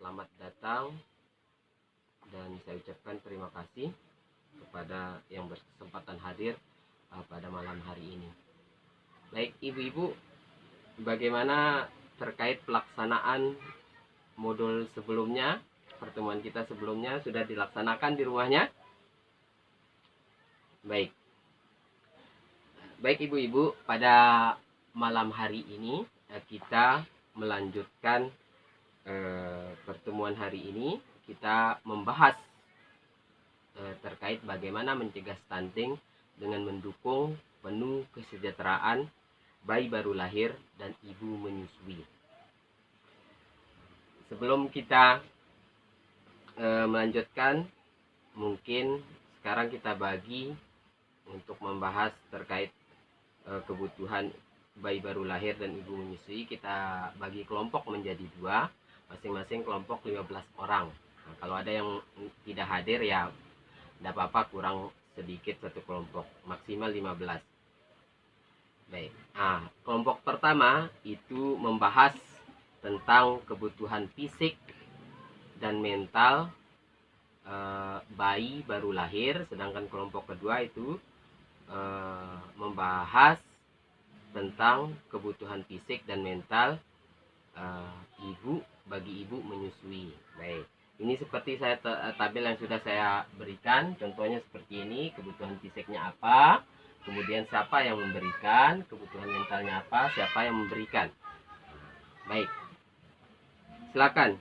selamat datang dan saya ucapkan terima kasih kepada yang berkesempatan hadir pada malam hari ini. Baik ibu-ibu, bagaimana terkait pelaksanaan modul sebelumnya? Pertemuan kita sebelumnya sudah dilaksanakan di rumahnya? Baik ibu-ibu, pada malam hari ini kita melanjutkan pertemuan hari ini. Kita membahas terkait bagaimana mencegah stunting dengan mendukung penuh kesejahteraan bayi baru lahir dan ibu menyusui. Sebelum kita melanjutkan, mungkin sekarang kita bagi untuk membahas terkait kebutuhan bayi baru lahir dan ibu menyusui. Kita bagi kelompok menjadi dua, masing-masing kelompok 15 orang. Nah, kalau ada yang tidak hadir ya tidak apa-apa, kurang sedikit satu kelompok, maksimal 15. Baik. Nah, kelompok pertama itu membahas tentang kebutuhan fisik dan mental bayi baru lahir, sedangkan kelompok kedua itu membahas tentang kebutuhan fisik dan mental ibu bagi ibu menyusui. Baik, ini seperti tabel yang sudah saya berikan, contohnya seperti ini. Kebutuhan fisiknya apa, kemudian siapa yang memberikan, kebutuhan mentalnya apa, siapa yang memberikan. Baik, silakan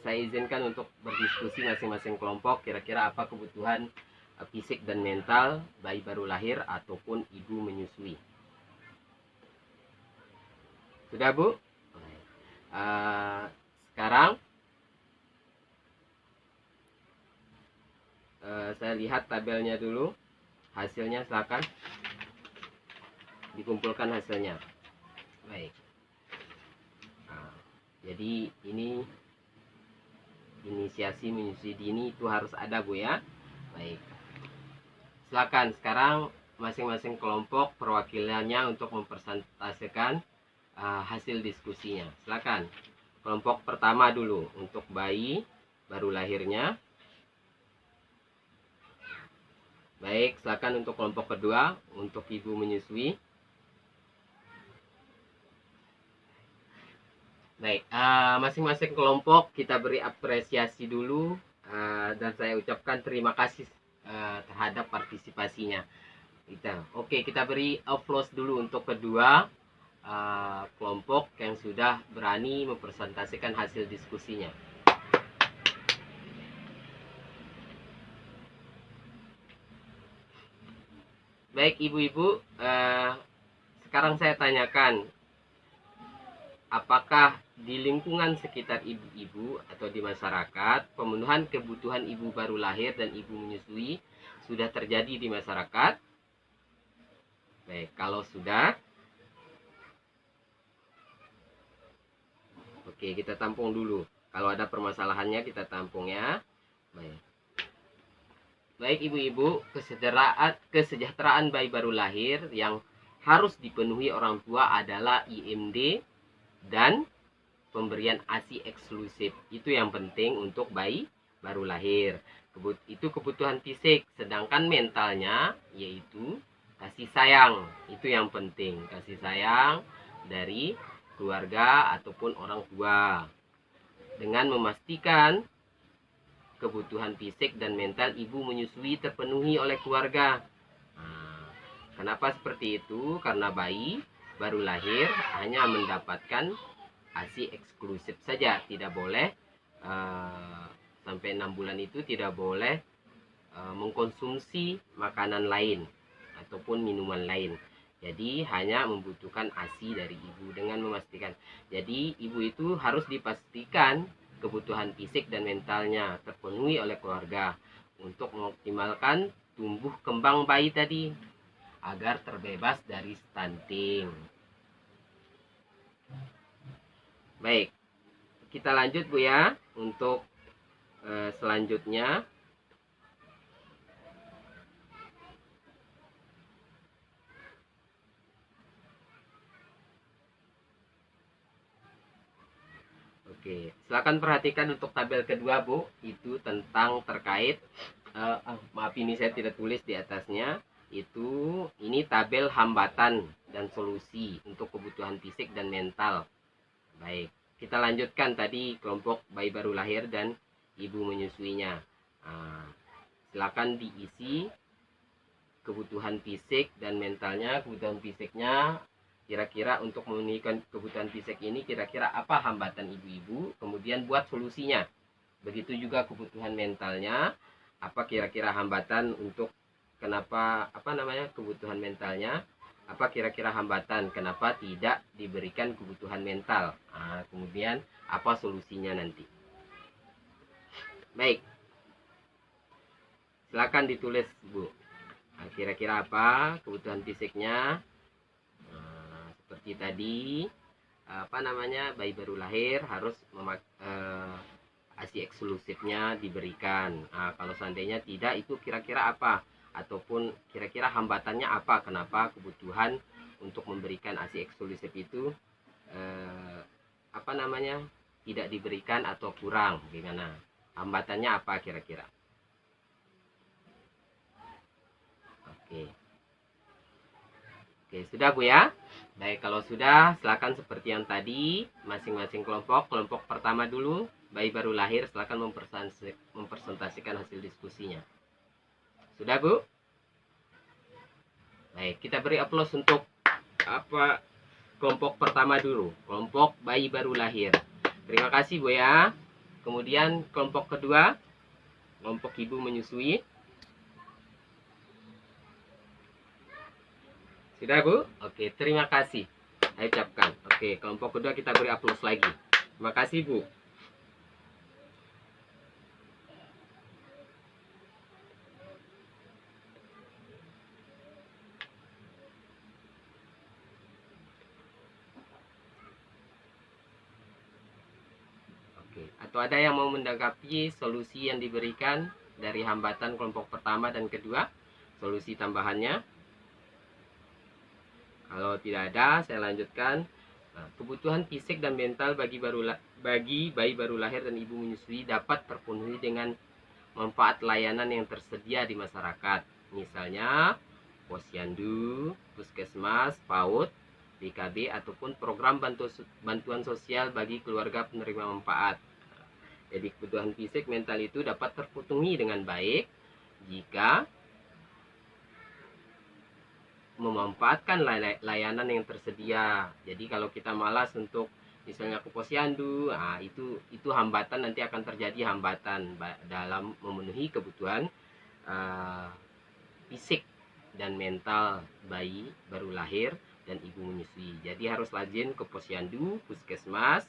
saya izinkan untuk berdiskusi masing-masing kelompok, kira-kira apa kebutuhan fisik dan mental bayi baru lahir ataupun ibu menyusui. Sudah Bu? Sekarang saya lihat tabelnya dulu, hasilnya silakan dikumpulkan hasilnya. Baik. Jadi ini inisiasi menyusui dini itu harus ada Bu ya. Baik. Silakan sekarang masing-masing kelompok perwakilannya untuk mempresentasikan hasil diskusinya. Silakan. Kelompok pertama dulu untuk bayi baru lahirnya. Baik, silakan untuk kelompok kedua untuk ibu menyusui. Baik, masing-masing kelompok kita beri apresiasi dulu dan saya ucapkan terima kasih terhadap partisipasinya. Oke, kita beri applause dulu untuk kedua kelompok yang sudah berani mempresentasikan hasil diskusinya. Baik ibu-ibu, sekarang saya tanyakan, apakah di lingkungan sekitar ibu-ibu atau di masyarakat pemenuhan kebutuhan ibu baru lahir dan ibu menyusui sudah terjadi di masyarakat? Baik, kalau sudah, oke, kita tampung dulu. Kalau ada permasalahannya kita tampung ya. Baik ibu-ibu, kesejahteraan bayi baru lahir yang harus dipenuhi orang tua adalah IMD dan pemberian ASI eksklusif. Itu yang penting untuk bayi baru lahir. Itu kebutuhan fisik, sedangkan mentalnya yaitu kasih sayang. Itu yang penting, kasih sayang dari keluarga ataupun orang tua. Dengan memastikan kebutuhan fisik dan mental ibu menyusui terpenuhi oleh keluarga. Kenapa seperti itu? Karena bayi baru lahir hanya mendapatkan ASI eksklusif saja, tidak boleh sampai 6 bulan itu tidak boleh mengkonsumsi makanan lain ataupun minuman lain. Jadi hanya membutuhkan ASI dari ibu dengan memastikan. Jadi ibu itu harus dipastikan kebutuhan fisik dan mentalnya terpenuhi oleh keluarga untuk mengoptimalkan tumbuh kembang bayi tadi agar terbebas dari stunting. Baik, kita lanjut Bu ya untuk selanjutnya. Oke, Oke, silakan perhatikan untuk tabel kedua, Bu. Itu tentang terkait maaf ini saya tidak tulis di atasnya. Ini tabel hambatan dan solusi untuk kebutuhan fisik dan mental. Baik, kita lanjutkan tadi kelompok bayi baru lahir dan ibu menyusuinya. Nah, silakan diisi kebutuhan fisik dan mentalnya. Kebutuhan fisiknya kira-kira untuk memenuhi kebutuhan fisik ini kira-kira apa hambatan ibu-ibu, kemudian buat solusinya. Begitu juga kebutuhan mentalnya, apa kira-kira hambatan untuk kenapa kebutuhan mentalnya, apa kira-kira hambatan kenapa tidak diberikan kebutuhan mental. Nah, kemudian apa solusinya nanti. Baik, silakan ditulis, Bu. Nah, kira-kira apa kebutuhan fisiknya. Seperti tadi bayi baru lahir harus ASI eksklusifnya diberikan. Nah, kalau seandainya tidak, itu kira-kira apa, ataupun kira-kira hambatannya apa, kenapa kebutuhan untuk memberikan ASI eksklusif itu tidak diberikan atau kurang, gimana hambatannya apa kira-kira. Oke, sudah Bu ya. Baik, kalau sudah, silakan seperti yang tadi, masing-masing kelompok pertama dulu, bayi baru lahir, silakan mempresentasikan hasil diskusinya. Sudah, Bu? Baik, kita beri aplaus untuk kelompok pertama dulu, kelompok bayi baru lahir. Terima kasih, Bu ya. Kemudian kelompok kedua, kelompok ibu menyusui. Sudah, Bu? Oke, terima kasih. Saya ucapkan. Oke, kelompok kedua kita beri aplaus lagi. Terima kasih, Bu. Oke, atau ada yang mau menanggapi solusi yang diberikan dari hambatan kelompok pertama dan kedua? Solusi tambahannya? Kalau tidak ada, saya lanjutkan. Nah, kebutuhan fisik dan mental bagi bayi baru lahir dan ibu menyusui dapat terpenuhi dengan manfaat layanan yang tersedia di masyarakat. Misalnya, posyandu, puskesmas, PAUD, BKB, ataupun program bantuan sosial bagi keluarga penerima manfaat. Jadi kebutuhan fisik mental itu dapat terpenuhi dengan baik jika memanfaatkan layanan yang tersedia. Jadi kalau kita malas untuk misalnya ke posyandu, nah itu hambatan, nanti akan terjadi hambatan dalam memenuhi kebutuhan fisik dan mental bayi baru lahir dan ibu menyusui. Jadi harus rajin ke posyandu, puskesmas,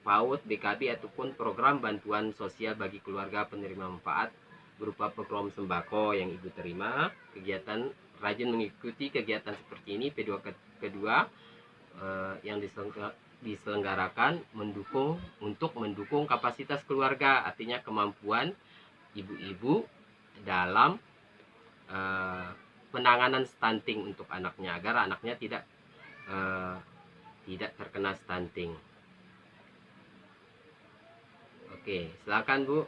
PAUD, BKB, ataupun program bantuan sosial bagi keluarga penerima manfaat berupa program sembako yang ibu terima. Kegiatan rajin mengikuti kegiatan seperti ini. P2 kedua yang diselenggarakan untuk mendukung kapasitas keluarga, artinya kemampuan ibu-ibu dalam penanganan stunting untuk anaknya, agar anaknya tidak terkena stunting. Oke, silakan Bu.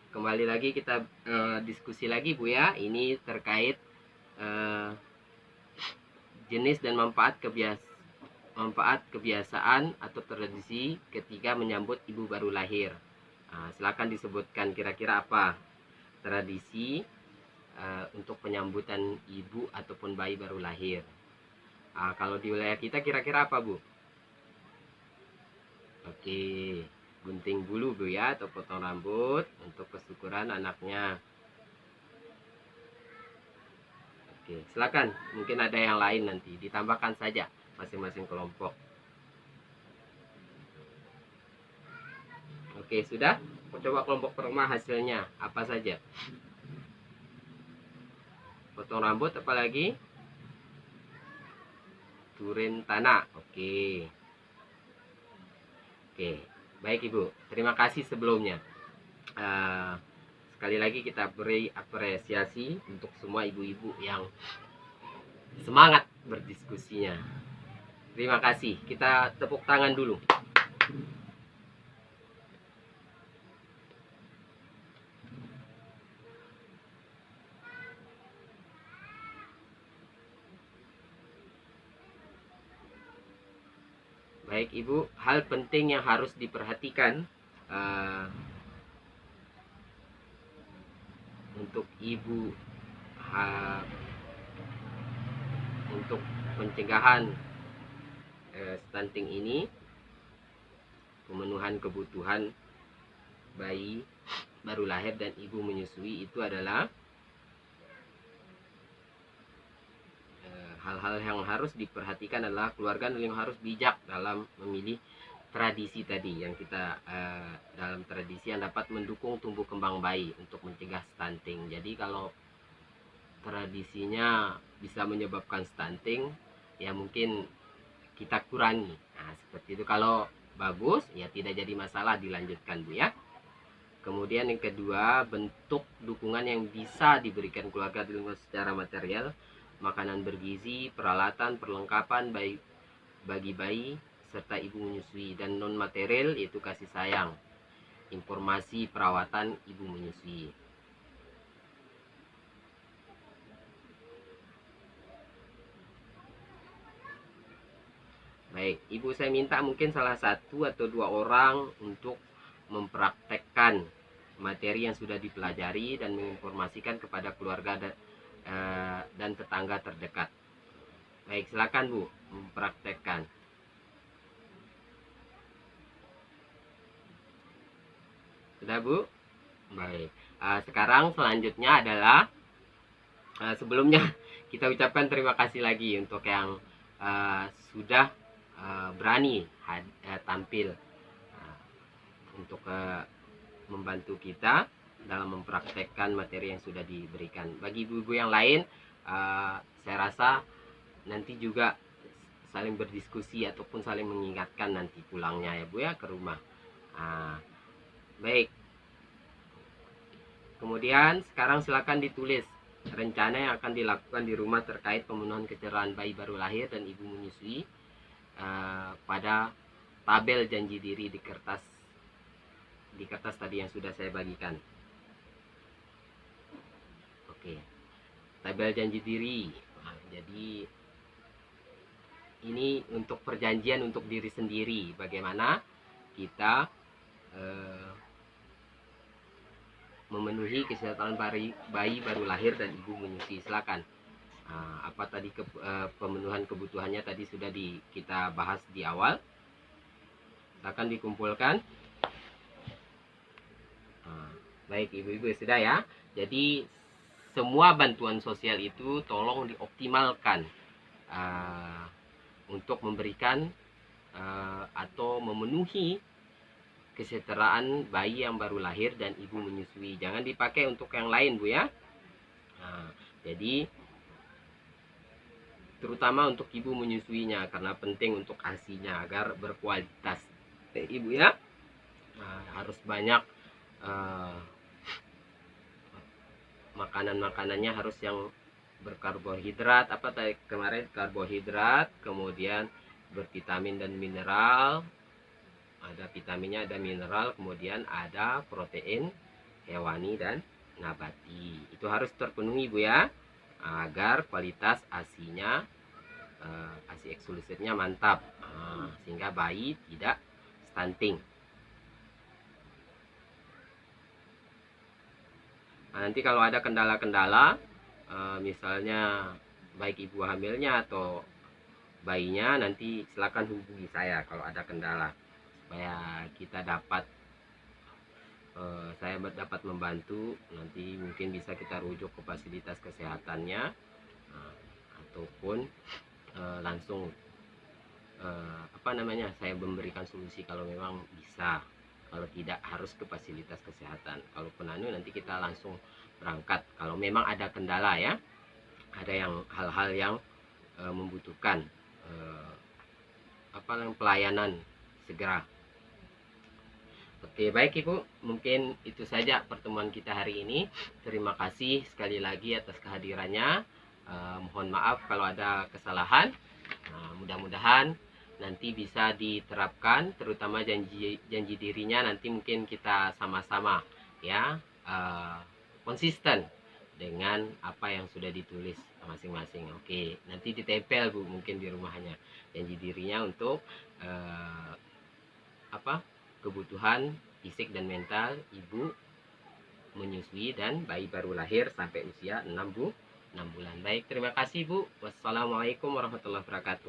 Kembali lagi kita diskusi lagi Bu ya. Ini terkait jenis dan manfaat kebiasaan atau tradisi ketika menyambut ibu baru lahir. Silakan disebutkan kira-kira apa tradisi untuk penyambutan ibu ataupun bayi baru lahir. Kalau di wilayah kita kira-kira apa Bu? Oke, gunting bulu Bu ya, atau potong rambut untuk kesyukuran anaknya. Oke, silakan. Mungkin ada yang lain, nanti ditambahkan saja masing-masing kelompok. Oke, sudah? Coba kelompok pertama hasilnya apa saja? Potong rambut, apalagi? Turin tanah. Oke. Oke, baik Ibu. Terima kasih sebelumnya. sekali lagi kita beri apresiasi untuk semua ibu-ibu yang semangat berdiskusinya. Terima kasih. Kita tepuk tangan dulu. Baik Ibu, hal penting yang harus diperhatikan untuk Ibu untuk pencegahan stunting ini, pemenuhan kebutuhan bayi baru lahir dan ibu menyusui itu adalah hal-hal yang harus diperhatikan adalah keluarga yang harus bijak dalam memilih tradisi tadi yang kita dalam tradisi yang dapat mendukung tumbuh kembang bayi untuk mencegah stunting. Jadi kalau tradisinya bisa menyebabkan stunting, ya mungkin kita kurangi. Nah, seperti itu. Kalau bagus, ya tidak jadi masalah, dilanjutkan Bu ya. Kemudian yang kedua, bentuk dukungan yang bisa diberikan keluarga di lingkungan secara material, makanan bergizi, peralatan, perlengkapan bagi bayi serta ibu menyusui, dan non material yaitu kasih sayang, informasi perawatan ibu menyusui. Baik, Ibu saya minta mungkin salah satu atau dua orang untuk mempraktekkan materi yang sudah dipelajari dan menginformasikan kepada keluarga dan tetangga terdekat. Baik, silakan Bu, mempraktekkan. Sudah Bu? Baik. Sekarang selanjutnya adalah sebelumnya kita ucapkan terima kasih lagi untuk yang sudah berani tampil untuk membantu kita dalam mempraktekkan materi yang sudah diberikan. Bagi ibu-ibu yang lain, saya rasa nanti juga saling berdiskusi ataupun saling mengingatkan nanti pulangnya ya Bu ya ke rumah. Baik. Kemudian sekarang silakan ditulis rencana yang akan dilakukan di rumah terkait pemenuhan kecerahan bayi baru lahir dan ibu menyusui pada tabel janji diri di kertas tadi yang sudah saya bagikan. Oke, tabel janji diri. Jadi ini untuk perjanjian untuk diri sendiri, bagaimana kita memenuhi kesehatan bayi baru lahir dan ibu menyusui. Silakan. Apa tadi pemenuhan kebutuhannya tadi sudah kita bahas di awal. Silakan dikumpulkan. Baik ibu-ibu sudah ya. Jadi semua bantuan sosial itu tolong dioptimalkan untuk memberikan atau memenuhi kesejahteraan bayi yang baru lahir dan ibu menyusui. Jangan dipakai untuk yang lain Bu ya. Jadi terutama untuk ibu menyusuinya karena penting untuk ASI-nya agar berkualitas. Ibu ya harus banyak makanannya harus yang berkarbohidrat, apa tadi kemarin karbohidrat, kemudian bervitamin dan mineral. Ada vitaminnya, ada mineral, kemudian ada protein hewani dan nabati. Itu harus terpenuhi Bu ya, agar kualitas ASI-nya ASI eksklusifnya mantap, sehingga bayi tidak stunting. Nanti kalau ada kendala-kendala, misalnya baik ibu hamilnya atau bayinya, nanti silakan hubungi saya kalau ada kendala, supaya kita saya dapat membantu. Nanti mungkin bisa kita rujuk ke fasilitas kesehatannya, ataupun langsung saya memberikan solusi kalau memang bisa. Kalau tidak harus ke fasilitas kesehatan. Kalau penanu nanti kita langsung berangkat kalau memang ada kendala ya, ada yang hal-hal yang membutuhkan pelayanan segera. Oke, baik Ibu, mungkin itu saja pertemuan kita hari ini. Terima kasih sekali lagi atas kehadirannya. Mohon maaf kalau ada kesalahan. Mudah-mudahan nanti bisa diterapkan, terutama janji dirinya nanti mungkin kita sama-sama ya konsisten dengan apa yang sudah ditulis masing-masing. Oke, nanti ditempel Bu mungkin di rumahnya janji dirinya untuk kebutuhan fisik dan mental ibu menyusui dan bayi baru lahir sampai usia 6 bulan. Baik, terima kasih Bu. Wassalamualaikum warahmatullahi wabarakatuh.